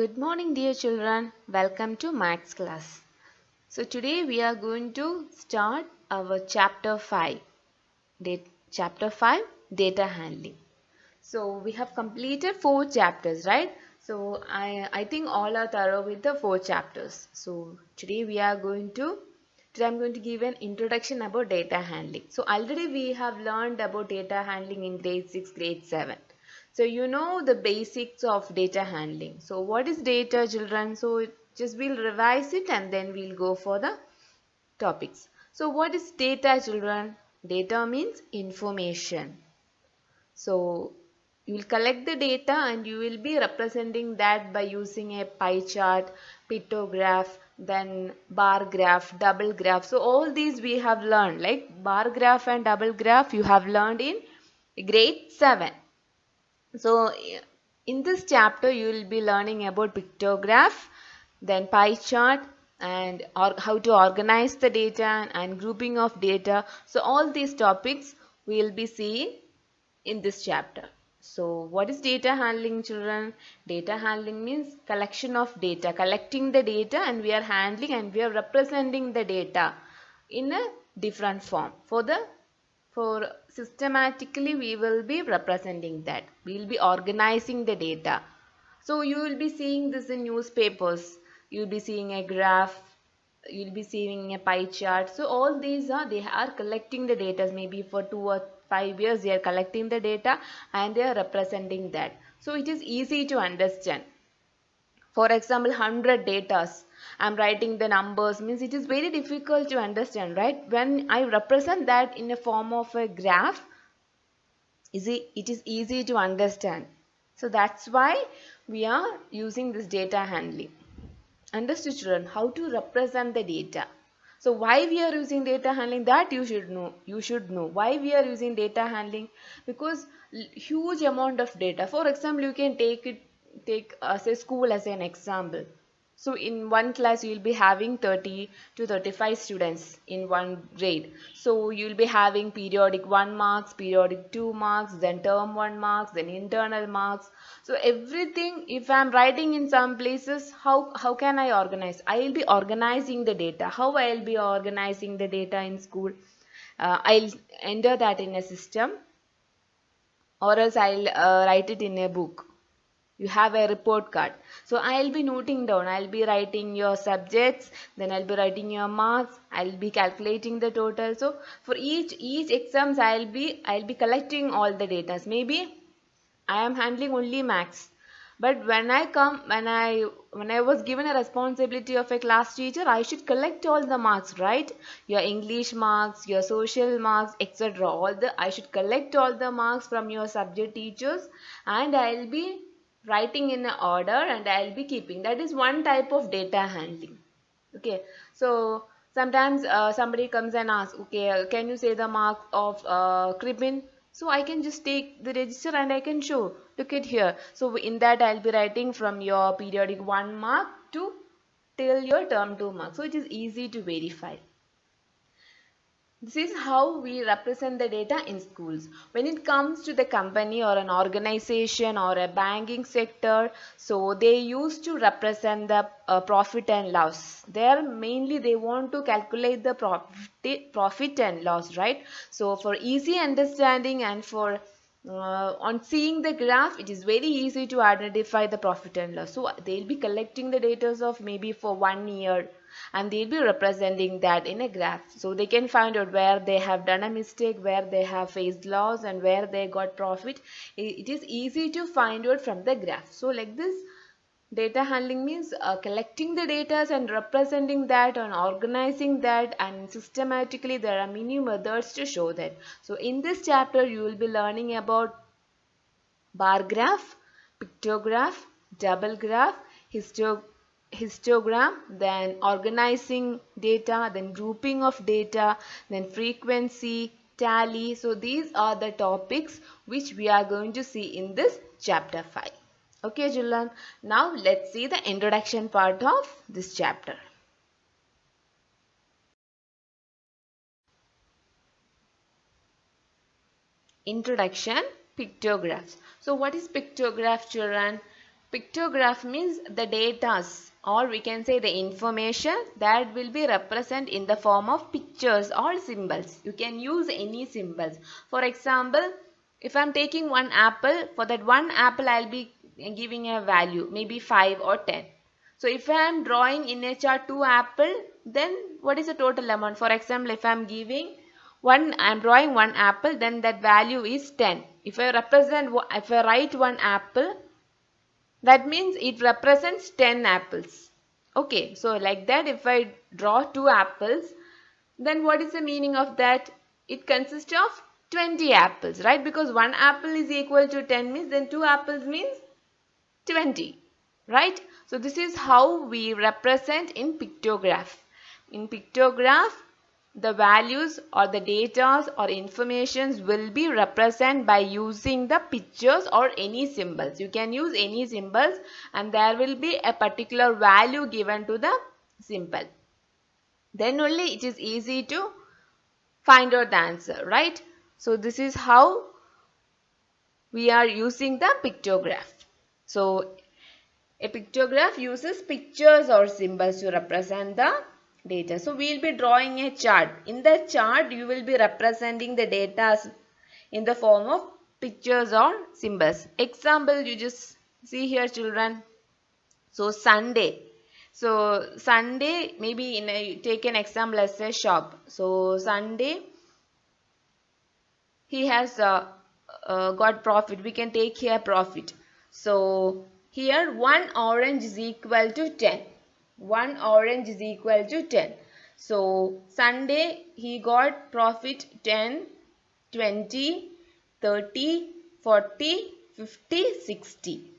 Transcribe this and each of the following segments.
Good morning, dear children. Welcome to Maths class. So today we are going to start our chapter 5. Chapter 5, data handling. So we have completed 4 chapters, right? So I think all are thorough with the 4 chapters. So today I'm going to give an introduction about data handling. So already we have learned about data handling in grade 6, grade 7. So you know the basics of data handling. So what is data, children? So just we'll revise it and then we'll go for the topics. So what is data, children? Data means information. So you will collect the data and you will be representing that by using a pie chart, pictograph, then bar graph, double graph. So all these we have learned, like bar graph and double graph you have learned in grade 7. So in this chapter you will be learning about pictograph, then pie chart, and how to organize the data and grouping of data. So all these topics we will be seeing in this chapter. So what is data handling, children? Data handling means collection of data, collecting the data, and we are handling and we are representing the data in a different form. For systematically we will be representing that. We will be organizing the data. So you will be seeing this in newspapers. You will be seeing a graph. You will be seeing a pie chart. So all these they are collecting the data. Maybe for 2 or 5 years they are collecting the data and they are representing that. So it is easy to understand. For example, 100 datas. I'm writing the numbers means it is very difficult to understand, right? When I represent that in a form of a graph, it is easy to understand. So that's why we are using this data handling. Understood, children, how to represent the data. So why we are using data handling, that you should know. You should know why we are using data handling, because huge amount of data. For example, you can take say school as an example. So in one class you will be having 30 to 35 students in one grade. So you will be having periodic 1 marks, periodic 2 marks, then term 1 marks, then internal marks. So everything, if I am writing in some places, how can I organize? I will be organizing the data. How I will be organizing the data in school? I'll enter that in a system, or else I'll write it in a book. You have a report card. So I'll be noting down. I'll be writing your subjects, then I'll be writing your marks. I'll be calculating the total. So for each exams, I'll be collecting all the data. Maybe I am handling only maths. But when I was given a responsibility of a class teacher, I should collect all the marks, right? Your English marks, your social marks, etc. I should collect all the marks from your subject teachers, and I'll be writing in an order and I'll be keeping. That is one type of data handling. Okay, so sometimes somebody comes and asks, okay, can you say the mark of Cribbin? So I can just take the register and I can show. Look at here. So in that I'll be writing from your periodic 1 mark to till your term 2 mark. So it is easy to verify. This is how we represent the data in schools. When it comes to the company or an organization or a banking sector, so they used to represent the profit and loss. There mainly they want to calculate the profit and loss, right? So for easy understanding and for on seeing the graph, it is very easy to identify the profit and loss. So they'll be collecting the data of maybe for 1 year, and they'll be representing that in a graph. So they can find out where they have done a mistake, where they have faced loss, and where they got profit. It is easy to find out from the graph. So like this, data handling means collecting the data and representing that and organizing that, and systematically there are many methods to show that. So in this chapter you will be learning about bar graph, pictograph, double graph, histogram, then organizing data, then grouping of data, then frequency, tally. So these are the topics which we are going to see in this chapter 5. Okay, Julan. Now let's see the introduction part of this chapter. Introduction, pictographs. So what is pictograph, children? Pictograph means the datas, or we can say the information that will be represented in the form of pictures or symbols. You can use any symbols. For example, if I'm taking one apple, for that one apple I'll be giving a value, maybe 5 or 10. So if I am drawing in a chart 2 apple, then what is the total amount? For example, if I am giving I am drawing one apple, then that value is 10. If I write one apple, that means it represents 10 apples. Okay, so like that, if I draw 2 apples, then what is the meaning of that? It consists of 20 apples, right? Because 1 apple is equal to 10 means then 2 apples means 20, right? So this is how we represent in pictograph. In pictograph, the values or the data or informations will be represented by using the pictures or any symbols. You can use any symbols and there will be a particular value given to the symbol. Then only it is easy to find out the answer, right? So this is how we are using the pictograph. So a pictograph uses pictures or symbols to represent the data. So we will be drawing a chart. In the chart, you will be representing the data in the form of pictures or symbols. Example, you just see here, children. So Sunday. So Sunday, maybe take an example as a shop. So Sunday, he has got profit. We can take here profit. So here 1 orange is equal to 10. 1 orange is equal to 10. So Sunday he got profit 10, 20, 30, 40, 50, 60.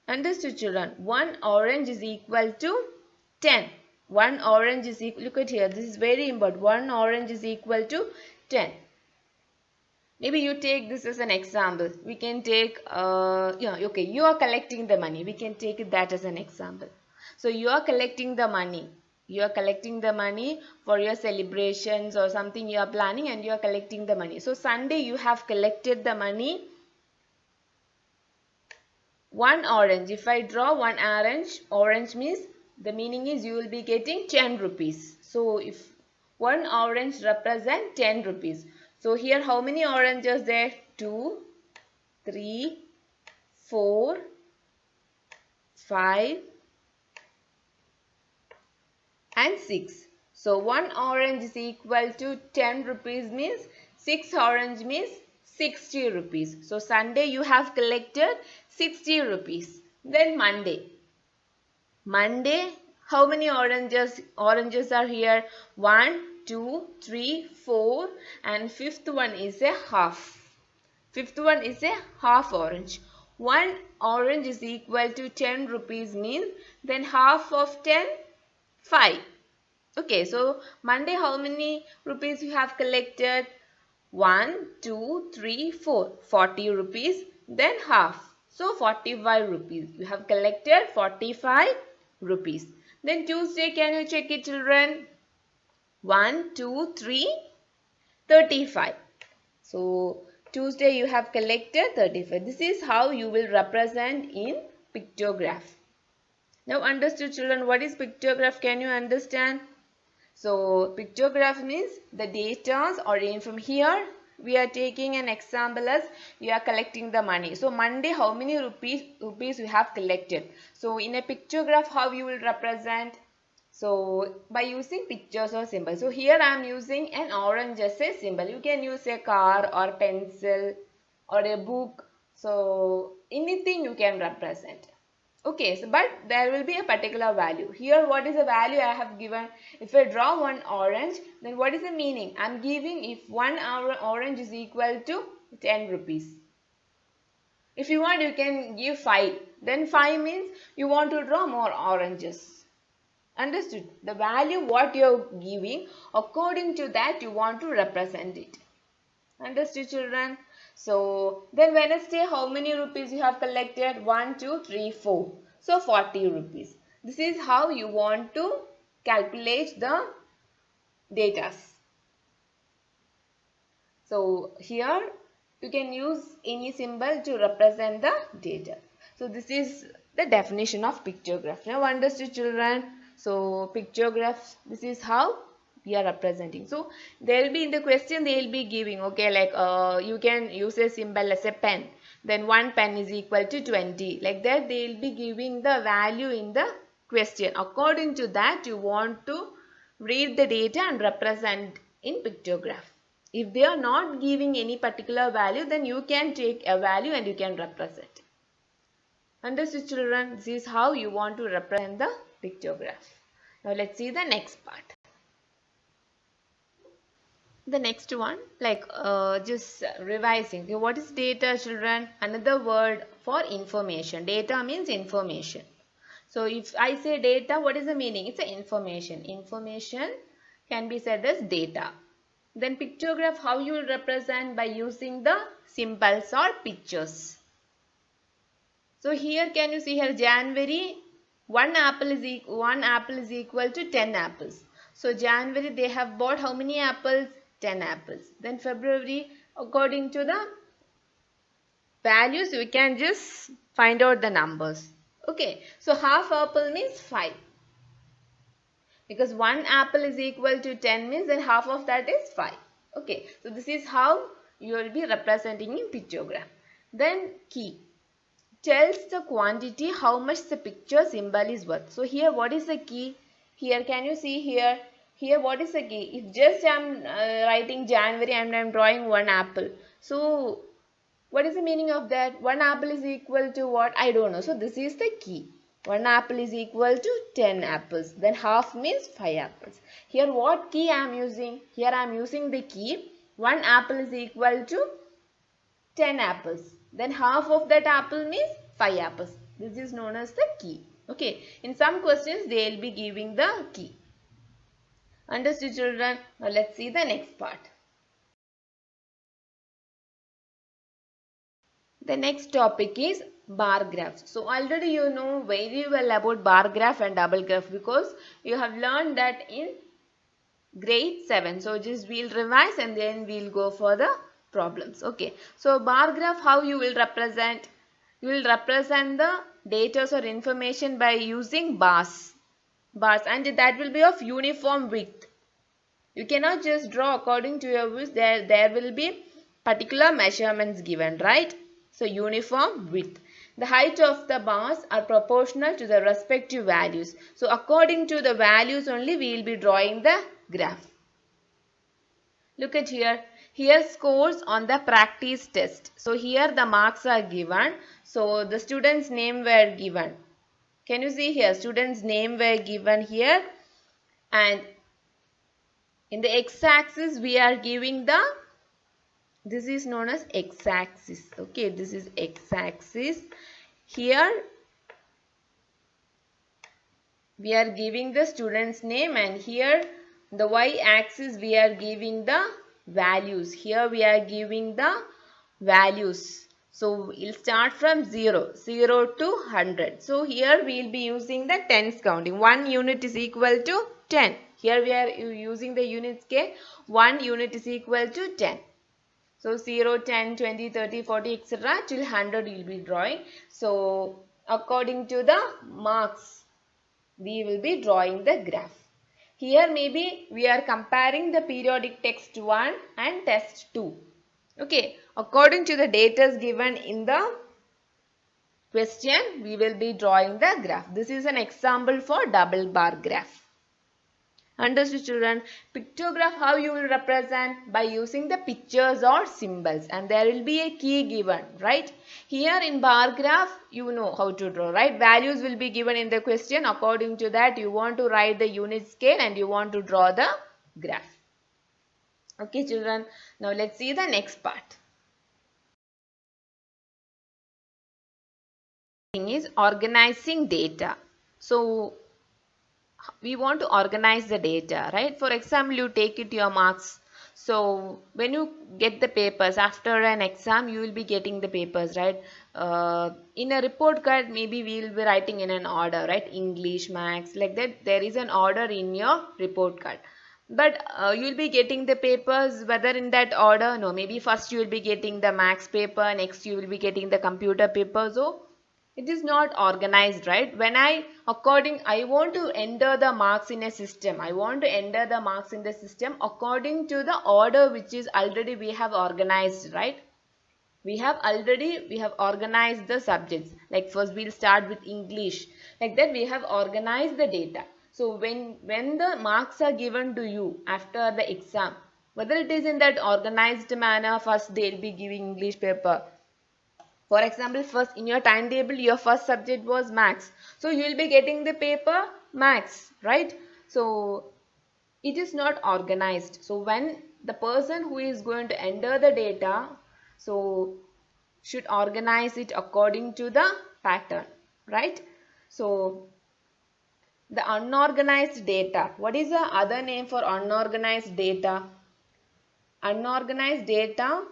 Understood, children? 1 orange is equal to 10. 1 orange is equal, look at here, this is very important. 1 orange is equal to 10. Maybe you take this as an example. We can take, okay, you are collecting the money. We can take that as an example. So you are collecting the money. You are collecting the money for your celebrations or something you are planning and you are collecting the money. So Sunday you have collected the money. 1 orange. If I draw 1 orange means the meaning is you will be getting 10 rupees. So if 1 orange represents 10 rupees. So here how many oranges there? 2, 3, 4, 5 and 6. So 1 orange is equal to 10 rupees means 6 orange means 60 rupees. So Sunday you have collected 60 rupees. Then Monday. Monday, how many oranges? Oranges are here. 1, 2, 3, 4 and fifth one is a half. Fifth one is a half orange. 1 orange is equal to 10 rupees means then half of 10, 5. Okay, so Monday how many rupees you have collected? 1, 2, 3, 4. 40 rupees, then half. So 45 rupees. You have collected 45 rupees. Then Tuesday, can you check it, children? 1, 2, 3, 35. So Tuesday you have collected 35. This is how you will represent in pictograph. Now understood, children, what is pictograph? Can you understand? So pictograph means the data or from here we are taking an example as we are collecting the money. So Monday how many rupees we have collected. So in a pictograph how you will represent? So by using pictures or symbols. So here I am using an orange as a symbol. You can use a car or pencil or a book. So anything you can represent. Okay, so but there will be a particular value. Here what is the value I have given? If I draw 1 orange, then what is the meaning? I am giving if 1 orange is equal to 10 rupees. If you want, you can give 5. Then 5 means you want to draw more oranges. Understood? The value what you are giving, according to that you want to represent it. Understood, children? So then Wednesday, how many rupees you have collected? 1, 2, 3, 4. So 40 rupees. This is how you want to calculate the data. So here you can use any symbol to represent the data. So this is the definition of pictograph. Now understood, children? So pictograph, this is how we are representing. So there will be in the question they will be giving, okay, like you can use a symbol as a pen. Then one pen is equal to 20. Like that they will be giving the value in the question. According to that you want to read the data and represent in pictograph. If they are not giving any particular value, then you can take a value and you can represent. Understood, children? This is how you want to represent the pictograph. Now let's see the next part. The next one, like just revising. Okay, what is data, children? Another word for information. Data means information. So if I say data, what is the meaning? It's a information. Information can be said as data. Then pictograph, how you will represent? By using the symbols or pictures. So here can you see here January, one apple is equal to 10 apples. So January they have bought how many apples? 10 apples. Then February, according to the values you can just find out the numbers. Okay, so half apple means 5. Because one apple is equal to 10 means then half of that is 5. Okay, so this is how you will be representing in pictogram. Then key tells the quantity how much the picture symbol is worth. So here what is the key? Here can you see here? Here what is the key? If just I am writing January and I am drawing one apple. So what is the meaning of that? One apple is equal to what? I don't know. So this is the key. One apple is equal to 10 apples. Then half means 5 apples. Here what key I am using? Here I am using the key. One apple is equal to 10 apples. Then half of that apple means 5 apples. This is known as the key. Okay. In some questions they will be giving the key. Understood, children? Now let's see the next part. The next topic is bar graphs. So already you know very well about bar graph and double graph because you have learned that in grade 7. So just we'll revise and then we'll go for the problems. Okay. So bar graph, how you will represent? You will represent the data or information by using bars. Bars, and that will be of uniform width. You cannot just draw according to your wish. There will be particular measurements given, right? So uniform width. The height of the bars are proportional to the respective values. So according to the values only we will be drawing the graph. Look at here. Here scores on the practice test. So here the marks are given. So the student's name were given. Can you see here? Student's name were given here. And in the x-axis we are giving the, this is known as x-axis. Okay, this is x-axis. Here we are giving the student's name, and here the y-axis we are giving the values. Here we are giving the values. So we'll start from 0 to 100. So here we will be using the tens counting. 1 unit is equal to 10. Here we are using the unit scale. 1 unit is equal to 10. So 0, 10, 20, 30, 40, etc. till 100 we will be drawing. So according to the marks we will be drawing the graph. Here maybe we are comparing the periodic text 1 and test 2. Okay, according to the data given in the question, we will be drawing the graph. This is an example for double bar graph. Understood, children? Pictograph, how you will represent? By using the pictures or symbols, and there will be a key given, right? Here in bar graph, you know how to draw, right? Values will be given in the question. According to that, you want to write the unit scale and you want to draw the graph. Okay, children. Now let's see the next part. Is organizing data. So we want to organize the data, right? For example, you take it your marks. So when you get the papers after an exam, you will be getting the papers, right? In a report card, maybe we will be writing in an order, right? English, maths, like that. There is an order in your report card. But you will be getting the papers whether in that order. No, maybe first you will be getting the maths paper, next you will be getting the computer paper. So It is not organized, right? When I want to enter the marks in a system. I want to enter the marks in the system according to the order which is already we have organized, right? We have organized the subjects. Like first we'll start with English. Like that we have organized the data. So when the marks are given to you after the exam, whether it is in that organized manner, first they'll be giving English paper. For example, first in your timetable, your first subject was maths. So you will be getting the paper maths, right? So it is not organized. So when the person who is going to enter the data, so should organize it according to the pattern, right? So the unorganized data. What is the other name for unorganized data? Unorganized data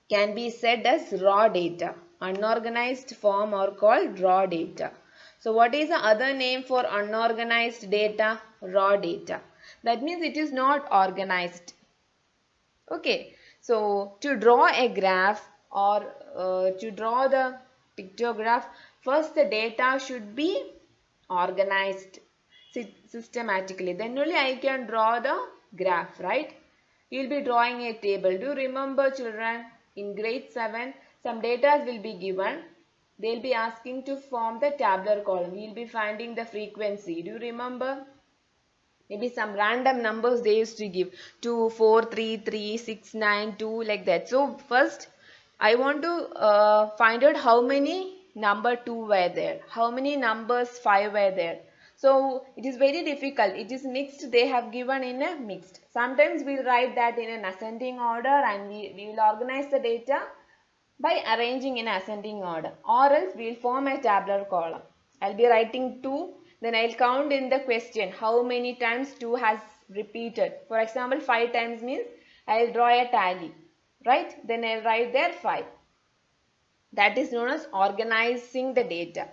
can be said as raw data. Unorganized form are called raw data. So what is the other name for unorganized data? Raw data. That means it is not organized. Okay. So to draw a graph or to draw the pictograph, first the data should be organized systematically. Then only I can draw the graph, right? You will be drawing a table. Do you remember, children, in grade 7, some data will be given. They will be asking to form the tabular column. You will be finding the frequency. Do you remember? Maybe some random numbers they used to give. 2, 4, 3, 3, 6, 9, 2, like that. So first, I want to find out how many number 2 were there. How many numbers 5 were there. So it is very difficult. It is mixed. They have given in a mixed. Sometimes we will write that in an ascending order and we will organize the data by arranging in ascending order. Or else we will form a tabular column. I will be writing 2. Then I will count in the question how many times 2 has repeated. For example, 5 times means I will draw a tally. Right? Then I will write there 5. That is known as organizing the data.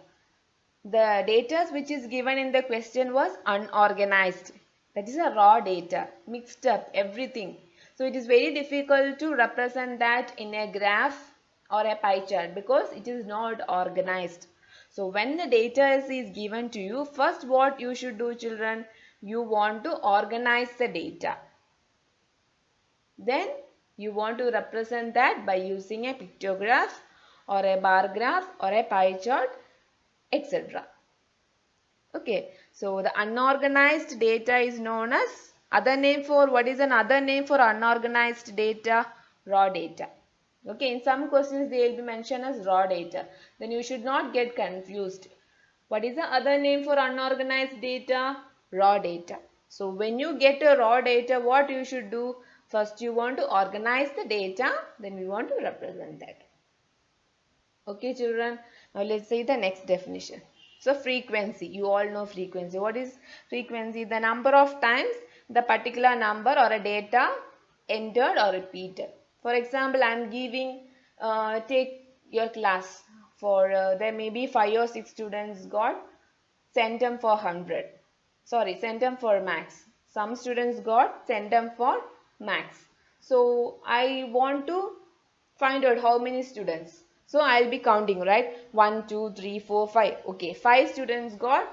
The data which is given in the question was unorganized. That is a raw data, mixed up, everything. So it is very difficult to represent that in a graph or a pie chart because it is not organized. So when the data is given to you, first what you should do, children, you want to organize the data. Then you want to represent that by using a pictograph or a bar graph or a pie chart, etc. Okay, so the unorganized data is known as other name for, what is another name for unorganized data? Raw data. Okay, in some questions they will be mentioned as raw data. Then you should not get confused. What is the other name for unorganized data? Raw data. So when you get a raw data, what you should do? First you want to organize the data, then we want to represent that. Okay, children. Now let's see the next definition. So frequency, you all know frequency. What is frequency? The number of times the particular number or a data entered or repeated. For example, I am giving, take your class for, there may be 5 or 6 students got centum for 100. Sorry, centum for max. Some students got centum for max. So I want to find out how many students. So I'll be counting, right? 1, 2, 3, 4, 5. Okay, 5 students got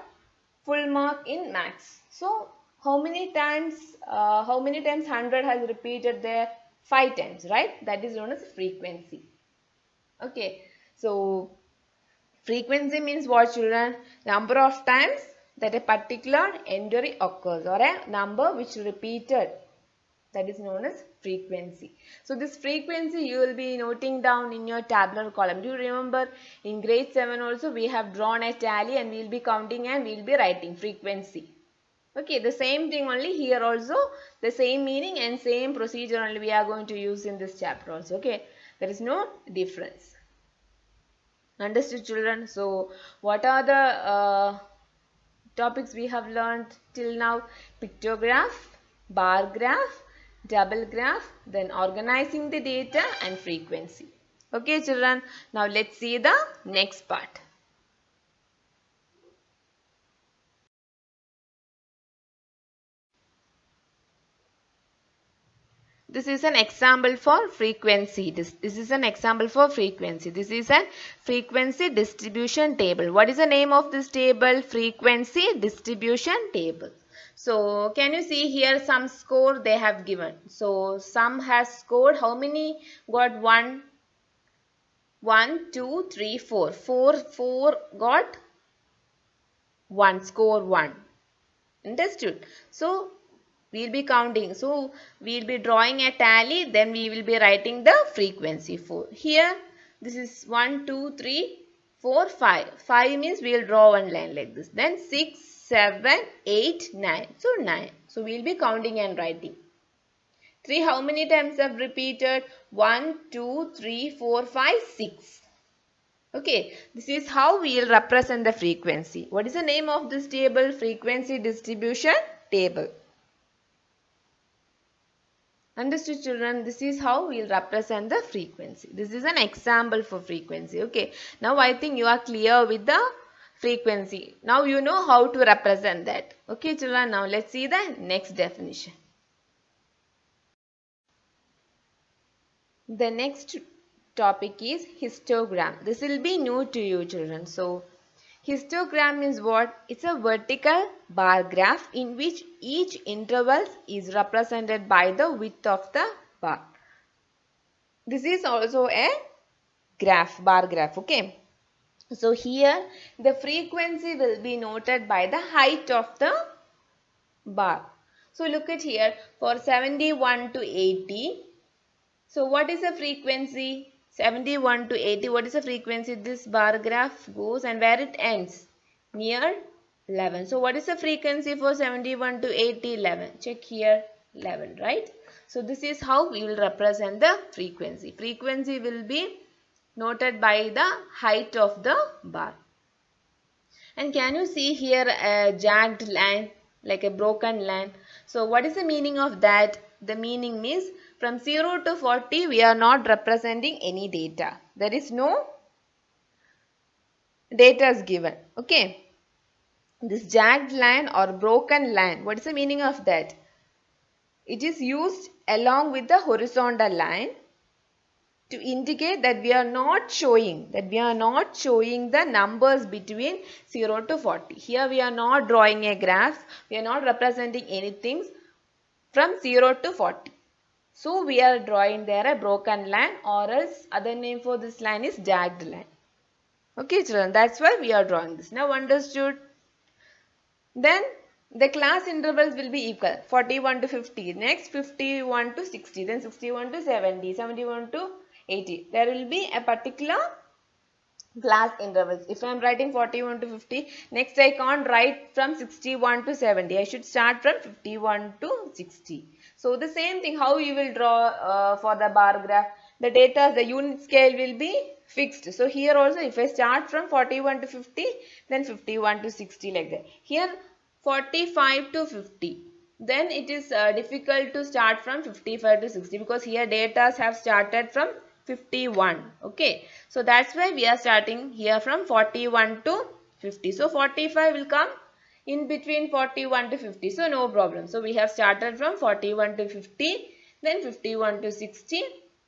full mark in max. So how many times 100 has repeated there? 5 times, right? That is known as frequency. Okay, so frequency means what, children? Number of times that a particular entry occurs or a number which repeated. That is known as frequency. So this frequency you will be noting down in your tabular column. Do you remember in grade 7 also we have drawn a tally and we will be counting and we will be writing frequency. Okay, the same thing only here also, the same meaning and same procedure only we are going to use in this chapter also. Okay, there is no difference. Understood, children? So what are the topics we have learned till now? Pictograph, bar graph, double graph, then organizing the data and frequency. Okay, children, now let's see the next part. This is an example for frequency. This is an example for frequency. This is a frequency distribution table. What is the name of this table? Frequency distribution table. So can you see here some score they have given? So some has scored how many? Got 1, 1, 2, 3, 4. 4 got 1, score 1. Understood? So we'll be counting. So we'll be drawing a tally, then we will be writing the frequency for. Here this is 1, 2, 3, 4, 5. 5 means we'll draw one line like this. Then 6, 7, 8, 9. So 9. So we'll be counting and writing. 3 how many times have repeated? 1, 2, 3, 4, 5, 6. Okay, this is how we will represent the frequency. What is the name of this table? Frequency distribution table. Understood, children? This is how we will represent the frequency. This is an example for frequency. Okay, now I think you are clear with the frequency. Now you know how to represent that. Okay, children, now let's see the next definition. The next topic is histogram. This will be new to you, children. So histogram is what? It's a vertical bar graph in which each interval is represented by the width of the bar. This is also a graph, bar graph, okay. So here the frequency will be noted by the height of the bar. So look at here, for 71 to 80. So what is the frequency? 71 to 80, what is the frequency? This bar graph goes and where it ends? Near 11. So what is the frequency for 71 to 80? 11. Check here, 11, right? So this is how we will represent the frequency. Frequency will be noted by the height of the bar. And can you see here a jagged line, like a broken line? So what is the meaning of that? The meaning means from 0 to 40 we are not representing any data. There is no data is given. Okay. This jagged line or broken line, what is the meaning of that? It is used along with the horizontal line to indicate that we are not showing the numbers between 0 to 40. Here we are not drawing a graph. We are not representing anything from 0 to 40. So we are drawing there a broken line, or else other name for this line is jagged line. Okay, children, that's why we are drawing this. Now understood? Then the class intervals will be equal. 41 to 50. Next 51 to 60. Then 61 to 70. 71 to 80. There will be a particular class intervals. If I am writing 41 to 50, next I can't write from 61 to 70. I should start from 51 to 60. So the same thing, how you will draw for the bar graph. The data, the unit scale will be fixed. So here also if I start from 41 to 50, then 51 to 60 like that. Here 45 to 50. Then it is difficult to start from 55 to 60 because here data have started from 51. Okay. So that's why we are starting here from 41 to 50. So 45 will come in between 41 to 50. So no problem. So we have started from 41 to 50. Then 51 to 60.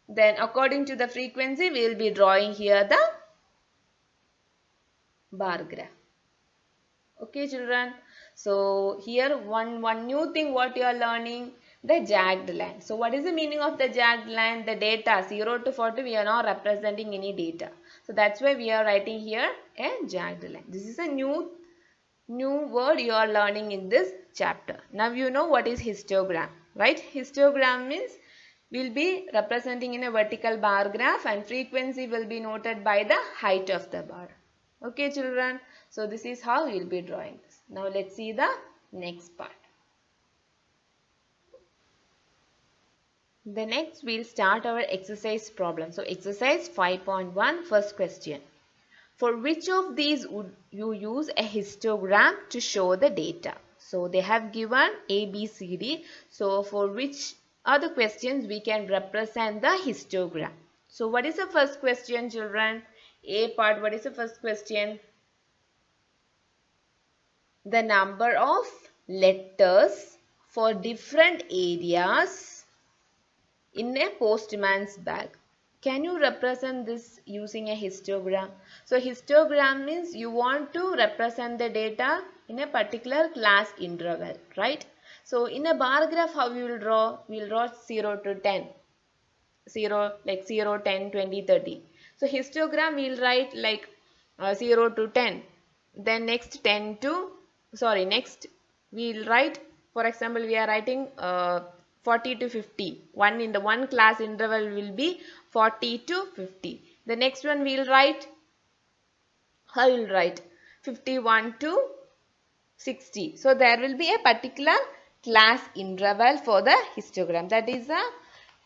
Then according to the frequency we will be drawing here the bar graph. Okay, children. So here one new thing what you are learning, the jagged line. So what is the meaning of the jagged line? The data 0 to 40 we are not representing any data. So that's why we are writing here a jagged line. This is a new word you are learning in this chapter. Now you know what is histogram, right? Histogram means we'll be representing in a vertical bar graph and frequency will be noted by the height of the bar. Okay, children. So this is how we will be drawing this. Now let's see the next part. The next we'll start our exercise problem. So exercise 5.1, first question. For which of these would you use a histogram to show the data? So they have given A, B, C, D. So for which are the questions we can represent the histogram? So what is the first question, children? A part, what is the first question? The number of letters for different areas in a postman's bag. Can you represent this using a histogram? So histogram means you want to represent the data in a particular class interval, right? So in a bar graph, how you will draw? We will draw 0 to 10. 0 like 0, 10, 20, 30. So histogram we will write like 0 to 10. Then next 10 to, sorry, next we will write, for example, we are writing 40 to 50. One in the one class interval will be 40 to 50. The next one we will write, how you will write 51 to 60. So there will be a particular class interval for the histogram. That is a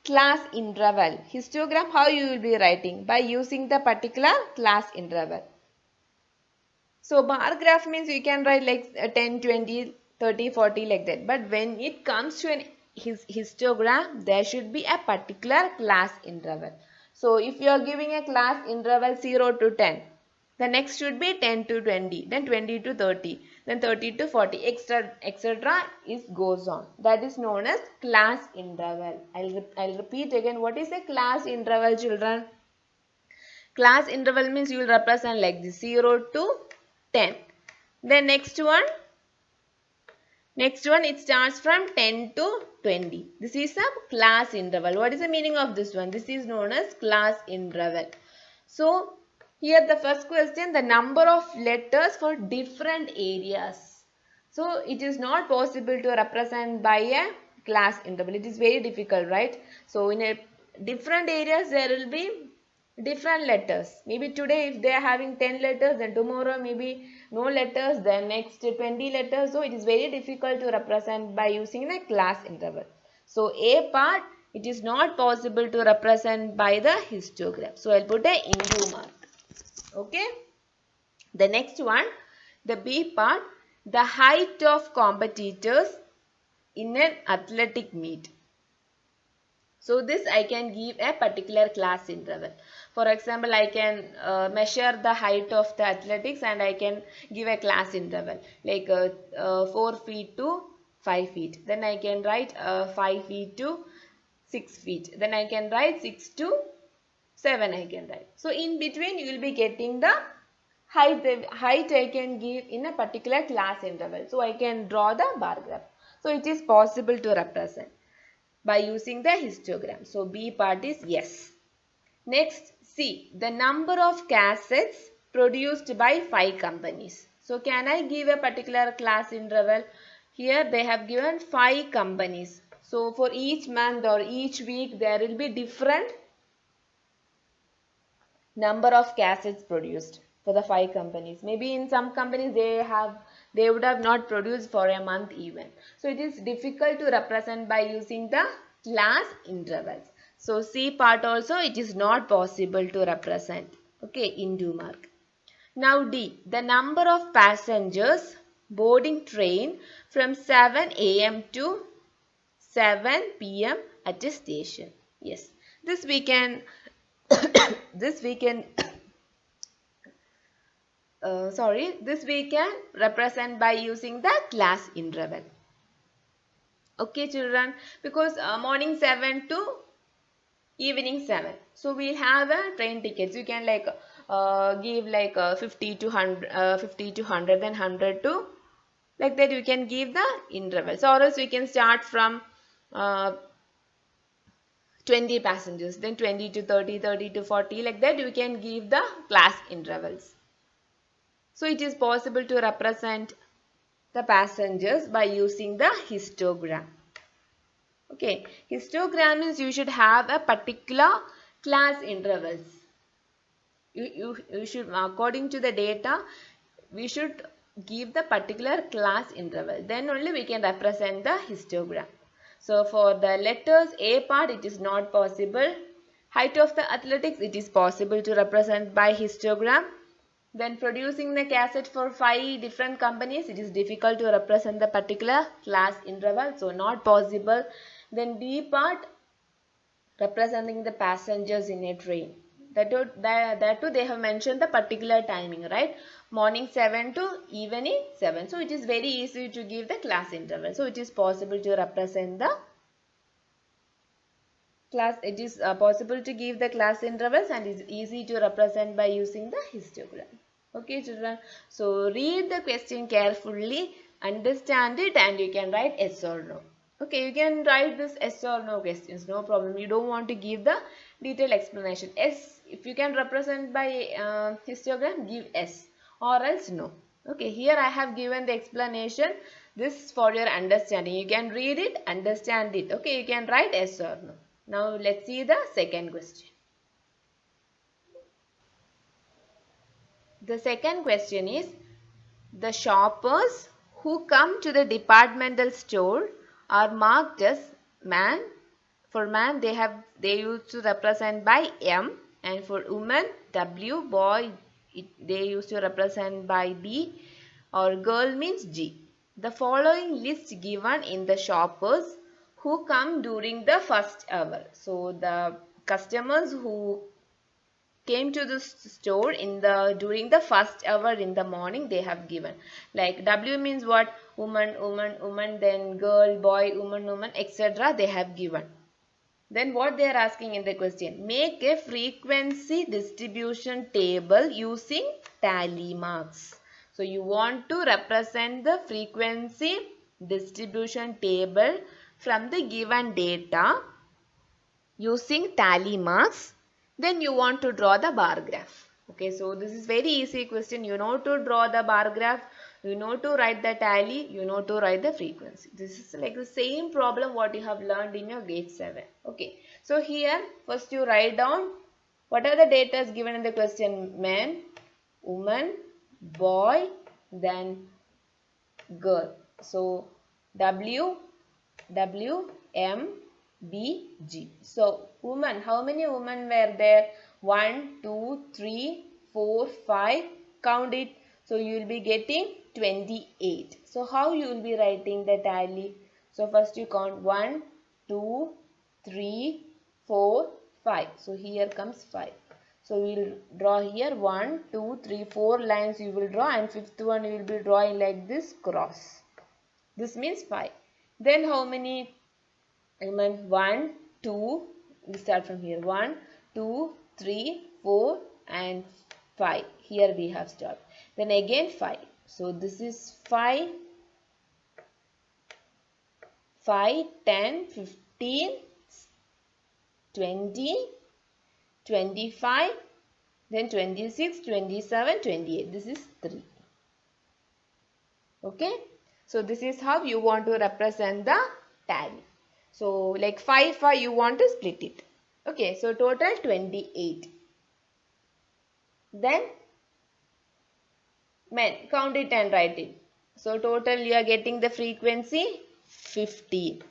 class interval. Histogram, how you will be writing? By using the particular class interval. So bar graph means you can write like 10, 20, 30, 40 like that. But when it comes to an histogram, there should be a particular class interval. So if you are giving a class interval 0 to 10, the next should be 10 to 20, then 20 to 30, then 30 to 40, etc. It goes on. That is known as class interval. I'll repeat again. What is a class interval, children? Class interval means you will represent like this, 0 to 10. Then next one it starts from 10 to 20. This is a class interval. What is the meaning of this one? This is known as class interval. So here the first question, the number of letters for different areas. So it is not possible to represent by a class interval. It is very difficult, right? So in a different areas there will be different letters. Maybe today if they are having 10 letters, then tomorrow maybe no letters, then next 20 letters. So it is very difficult to represent by using a class interval. So A part, it is not possible to represent by the histogram. So I'll put a into mark. Okay. The next one, the B part, the height of competitors in an athletic meet. So this I can give a particular class interval. For example, I can measure the height of the athletics and I can give a class interval like 4 feet to 5 feet. Then I can write 5 feet to 6 feet. Then I can write 6 to 7 I can write. So in between you will be getting the height. The height I can give in a particular class interval. So I can draw the bar graph. So it is possible to represent by using the histogram. So B part is yes. Next, C, the number of cassettes produced by 5 companies. So can I give a particular class interval? Here they have given 5 companies. So for each month or each week there will be different number of cassettes produced for the 5 companies. Maybe in some companies they would have not produced for a month even. So it is difficult to represent by using the class intervals. So C part also it is not possible to represent. Okay, into mark. Now D, the number of passengers boarding train from 7 a.m. to 7 p.m. at a station. Yes, this we can this we can represent by using the class interval. Okay children, because morning 7 to evening 7. So we'll have a train tickets. You can like give like 50 to 100, 50 to 100, then 100 to, like that you can give the intervals. Or else we can start from 20 passengers, then 20 to 30, 30 to 40, like that you can give the class intervals. So it is possible to represent the passengers by using the histogram. Okay, histogram means you should have a particular class intervals. You should, according to the data, we should give the particular class interval. Then only we can represent the histogram. So for the letters A part, it is not possible. Height of the athletics, it is possible to represent by histogram. Then producing the cassette for 5 different companies, it is difficult to represent the particular class interval. So not possible. Then D part, representing the passengers in a train. That too they have mentioned the particular timing, right? Morning 7 to evening 7. So it is very easy to give the class interval. So it is possible to represent the class, it is possible to give the class intervals and is easy to represent by using the histogram. Okay children, so read the question carefully, understand it, and you can write yes or no. Okay, you can write this yes or no questions, no problem. You don't want to give the detailed explanation. Yes, if you can represent by histogram, give yes, or else no. Okay, here I have given the explanation. This for your understanding. You can read it, understand it. Okay, you can write yes or no. Now let's see the second question. The second question is, the shoppers who come to the departmental store are marked as man. For man they used to represent by M, and for woman W, boy they used to represent by B, or girl means G. The following list given in the shoppers who come during the first hour. So the customers who came to the store during the first hour in the morning, they have given, like W means what, woman, woman, woman, then girl, boy, woman, woman, etc. they have given. Then what they are asking in the question, make a frequency distribution table using tally marks. So you want to represent the frequency distribution table from the given data using tally marks. Then you want to draw the bar graph. Okay, so this is very easy question. You know to draw the bar graph, you know to write the tally, you know to write the frequency. This is like the same problem what you have learned in your grade 7. Okay, so here first you write down what are the data given in the question. Man, woman, boy, then girl. So W, W, M, B, G. So women, how many women were there? 1, 2, 3, 4, 5. Count it. So you will be getting 28. So how you will be writing the tally? So first you count 1, 2, 3, 4, 5. So here comes 5. So we will draw here 1, 2, 3, 4 lines you will draw, and fifth one you will be drawing like this cross. This means 5. Then how many? 1, 2, we start from here. 1, 2, 3, 4 and 5. Here we have stopped. Then again 5. So this is 5, 10, 15, 20, 25, then 26, 27, 28. This is 3. Okay. So this is how you want to represent the tally. So like 5, 5 you want to split it. Okay. So total 28. Then men, count it and write it. So total you are getting the frequency 15.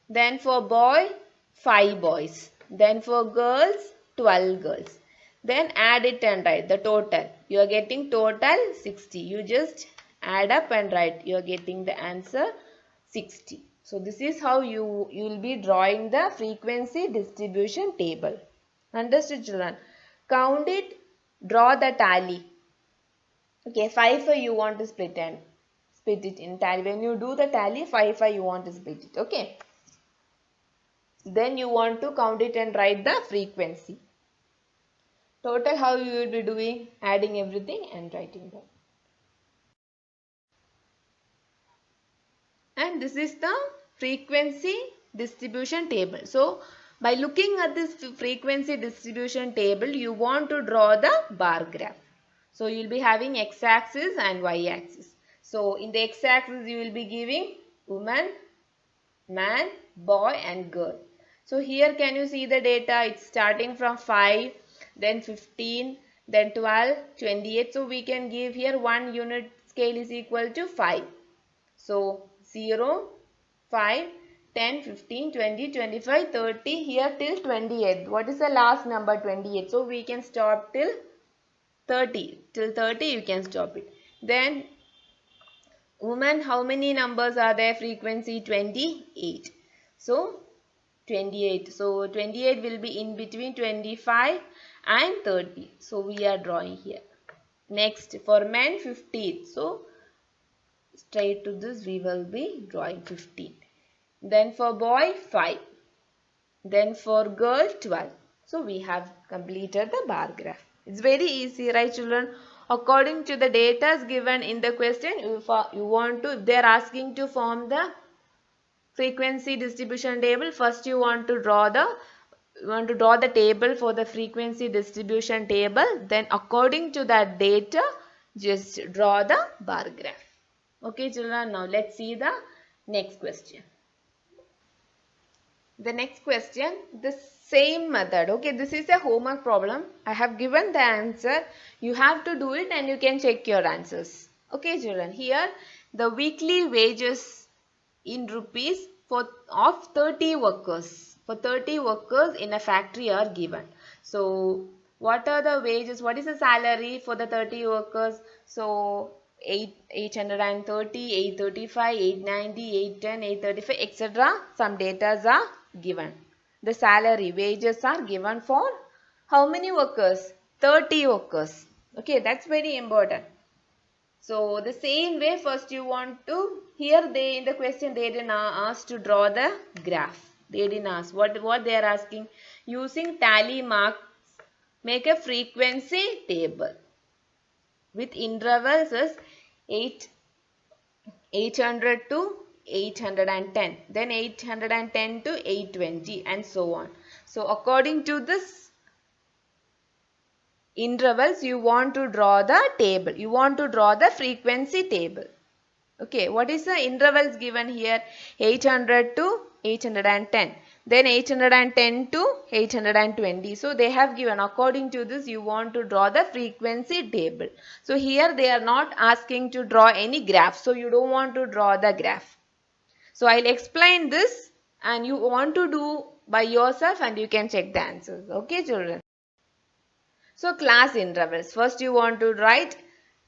Then for boy, 5 boys. Then for girls, 12 girls. Then add it and write the total. You are getting total 60. You just add up and write. You are getting the answer 60. So this is how you will be drawing the frequency distribution table. Understood children? Count it, draw the tally. Okay, 5, 5 you want to split it in tally. When you do the tally, 5, 5 you want to split it. Okay. Then you want to count it and write the frequency. Total how you will be doing, adding everything and writing that. And this is the frequency distribution table. So by looking at this frequency distribution table, you want to draw the bar graph. So you will be having x-axis and y-axis. So in the x-axis you will be giving woman, man, boy and girl. So here can you see the data? It's starting from 5, then 15, then 12, 28. So we can give here 1 unit scale is equal to 5. So 0, 5, 10, 15, 20, 25, 30, here till 28. What is the last number? 28. So we can stop till 30. Till 30 you can stop it. Then woman, how many numbers are there? Frequency 28. So 28. So 28 will be in between 25 and 30. So we are drawing here. Next for men 15. So straight to this we will be drawing 15. Then for boy 5. Then for girl 12. So we have completed the bar graph. It's very easy, right children? According to the data given in the question, you want to, they're asking to form the frequency distribution table. First you want to draw the table for the frequency distribution table. Then according to that data, just draw the bar graph. Okay children, now let's see the next question. The next question, the same method. Okay, this is a homework problem. I have given the answer. You have to do it and you can check your answers. Okay children, here the weekly wages in rupees of 30 workers. For 30 workers in a factory are given. So what are the wages? What is the salary for the 30 workers? So 830, 835, 890, 810, 835, etc. Some data are given. The salary wages are given for how many workers? 30 workers. Okay, that's very important. So the same way, first you want to, here they in the question they didn't ask to draw the graph. They didn't ask. What they are asking? Using tally marks, make a frequency table with intervals as 800 to 810, then 810 to 820 and so on. So according to this intervals, you want to draw the table. You want to draw the frequency table. Okay, what is the intervals given here? 800 to 810. Then 810 to 820. So they have given, according to this, you want to draw the frequency table. So here they are not asking to draw any graph. So you don't want to draw the graph. So I'll explain this and you want to do by yourself and you can check the answers. Okay children. So class intervals. First you want to write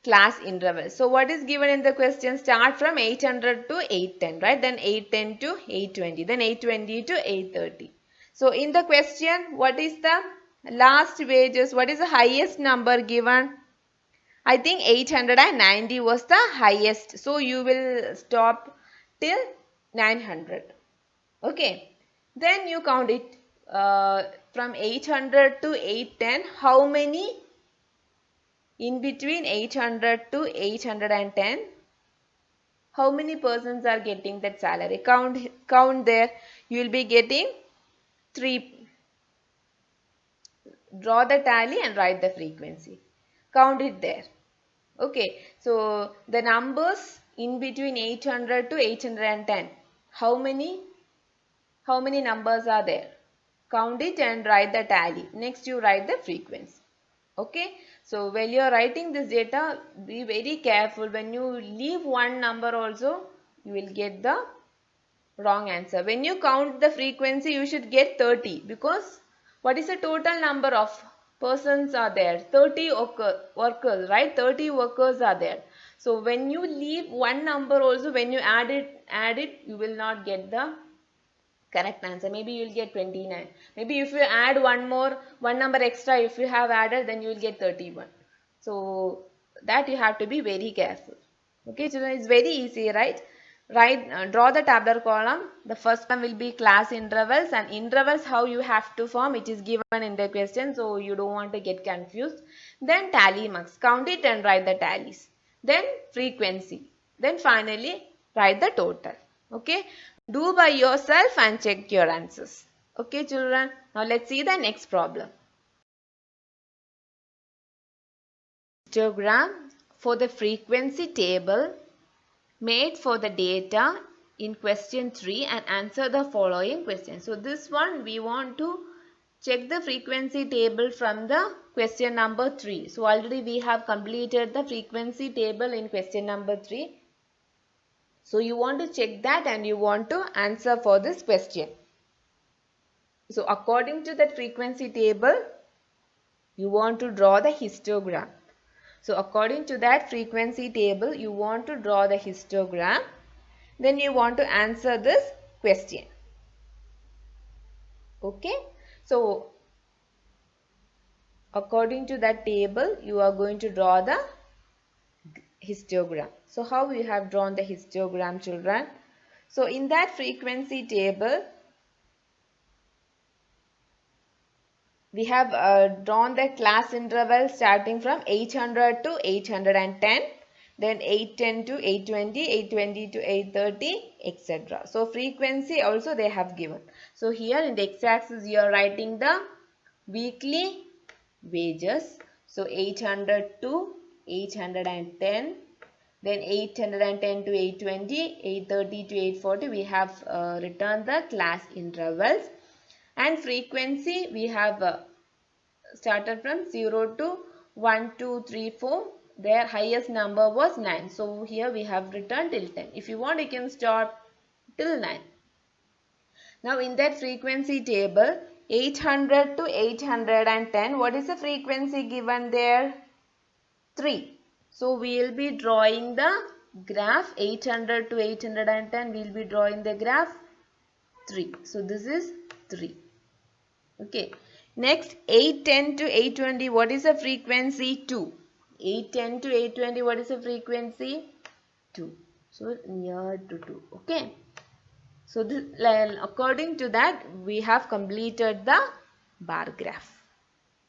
class intervals. So what is given in the question? Start from 800 to 810, right? Then 810 to 820. Then 820 to 830. So in the question, what is the last wages? What is the highest number given? I think 890 was the highest. So you will stop till 900. Okay. Then you count it from 800 to 810. How many in between 800 to 810? How many persons are getting that salary? Count there. You will be getting 3. Draw the tally and write the frequency. Count it there. Okay. So the numbers in between 800 to 810. How many numbers are there? Count it and write the tally. Next you write the frequency. Okay. So while you are writing this data, be very careful. When you leave one number also, you will get the wrong answer. When you count the frequency, you should get 30 because what is the total number of persons are there? 30 workers, right? 30 workers are there. So when you leave one number also, when you add it, you will not get the correct answer. Maybe you will get 29. Maybe if you add one number extra, if you have added, then you will get 31. So that you have to be very careful. Okay children, it's very easy, right? Draw the tabular column. The first one will be class intervals, and intervals how you have to form, it is given in the question, so you don't want to get confused. Then tally marks, count it and write the tallies. Then frequency. Then finally write the total. Okay, do by yourself and check your answers. Okay children, now let's see the next problem. Histogram for the frequency table made for the data in question 3 and answer the following question. So this one we want to check the frequency table from the question number 3. So already we have completed the frequency table in question number 3. So you want to check that and you want to answer for this question. So according to that frequency table, you want to draw the histogram. So according to that frequency table, you want to draw the histogram. Then you want to answer this question. Okay. So according to that table, you are going to draw the histogram. So how you have drawn the histogram children? So in that frequency table, We have drawn the class interval starting from 800 to 810, then 810 to 820, 820 to 830, etc. So frequency also they have given. So here in the x-axis you are writing the weekly wages. So 800 to 810, then 810 to 820, 830 to 840 we have written the class intervals. And frequency we have started from 0 to 1, 2, 3, 4. Their highest number was 9. So here we have written till 10. If you want you can stop till 9. Now in that frequency table 800 to 810, what is the frequency given there? 3. So we will be drawing the graph 800 to 810. We will be drawing the graph 3. So this is 3. Okay. Next 810 to 820, what is the frequency? 2. 810 to 820, what is the frequency? 2. So near to 2. Okay. So this, according to that we have completed the bar graph.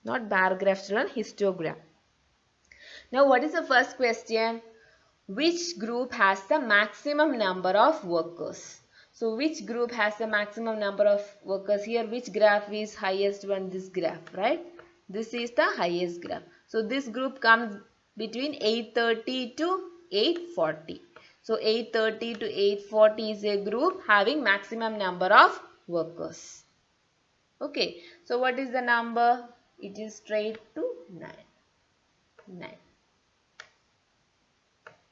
Not bar graph children, histogram. Now what is the first question? Which group has the maximum number of workers? So which group has the maximum number of workers? Here which graph is highest one? This graph, right? This is the highest graph. So this group comes between 830 to 840. So 830 to 840 is a group having maximum number of workers. Okay. So what is the number? It is straight to 9. 9.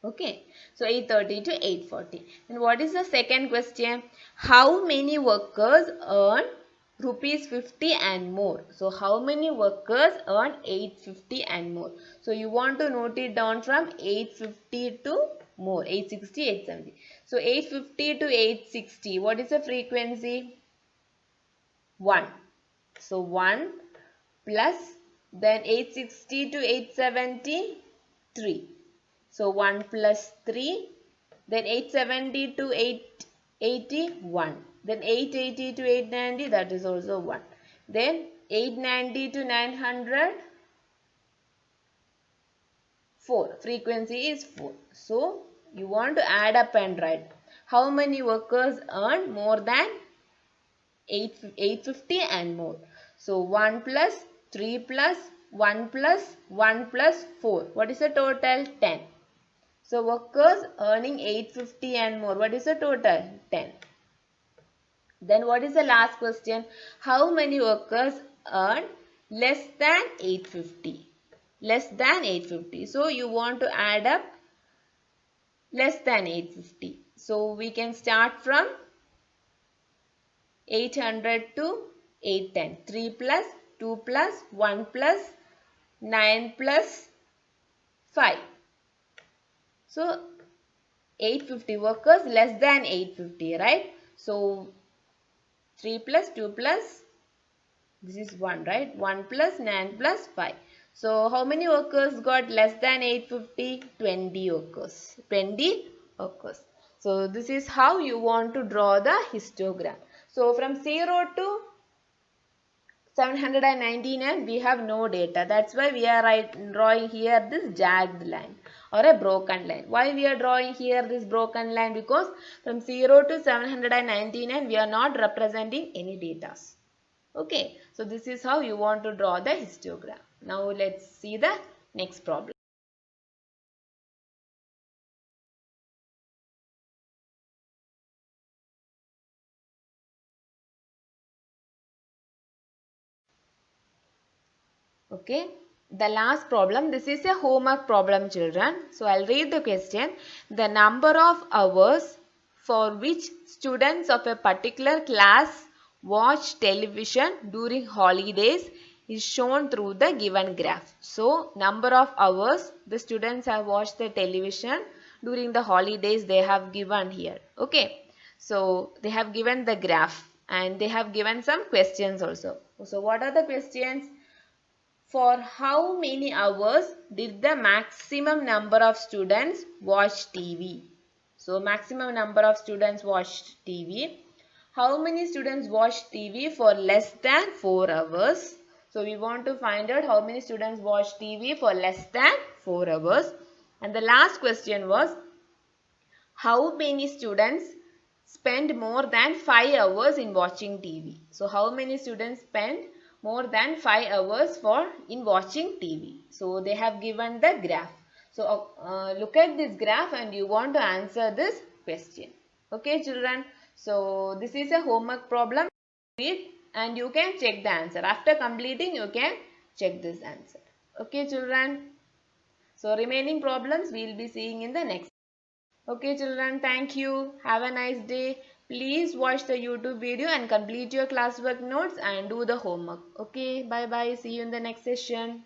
Okay, so 830 to 840. And what is the second question? How many workers earn rupees 50 and more? So how many workers earn 850 and more? So you want to note it down from 850 to more, 860, 870. So 850 to 860, what is the frequency? 1. So 1 plus then 860 to 870, 3. So 1 plus 3, then 870 to 881, then 880 to 890, that is also 1. Then 890 to 900, 4. Frequency is 4. So you want to add up and write. How many workers earn more than 850 and more? So 1 plus 3 plus 1 plus 1 plus 4. What is the total? 10. So workers earning 850 and more. What is the total? 10. Then what is the last question? How many workers earn less than 850? Less than 850. So you want to add up less than 850. So we can start from 800 to 810. 3 plus 2 plus 1 plus 9 plus 5. So 850 workers less than 850, right? So 3 plus 2 plus, this is 1, right? 1 plus 9 plus 5. So how many workers got less than 850? 20 workers. 20 workers. So this is how you want to draw the histogram. So from 0 to 799 we have no data. That's why we are drawing here this jagged line or a broken line. Why we are drawing here this broken line? Because from 0 to 799 we are not representing any data. Okay, so this is how you want to draw the histogram. Now let's see the next problem. Okay, the last problem, this is a homework problem children. So I'll read the question. The number of hours for which students of a particular class watch television during holidays is shown through the given graph. So number of hours the students have watched the television during the holidays they have given here. Okay, so they have given the graph and they have given some questions also. So what are the questions? For how many hours did the maximum number of students watch TV? So maximum number of students watched TV. How many students watched TV for less than 4 hours? So we want to find out how many students watch TV for less than 4 hours. And the last question was, how many students spend more than 5 hours in watching TV? So how many students spend more than 5 hours in watching TV? So they have given the graph. So look at this graph and you want to answer this question. Okay children. So this is a homework problem. Read and you can check the answer. After completing you can check this answer. Okay children. So remaining problems we will be seeing in the next. Okay children, thank you. Have a nice day. Please watch the YouTube video and complete your classwork notes and do the homework. Okay, bye bye. See you in the next session.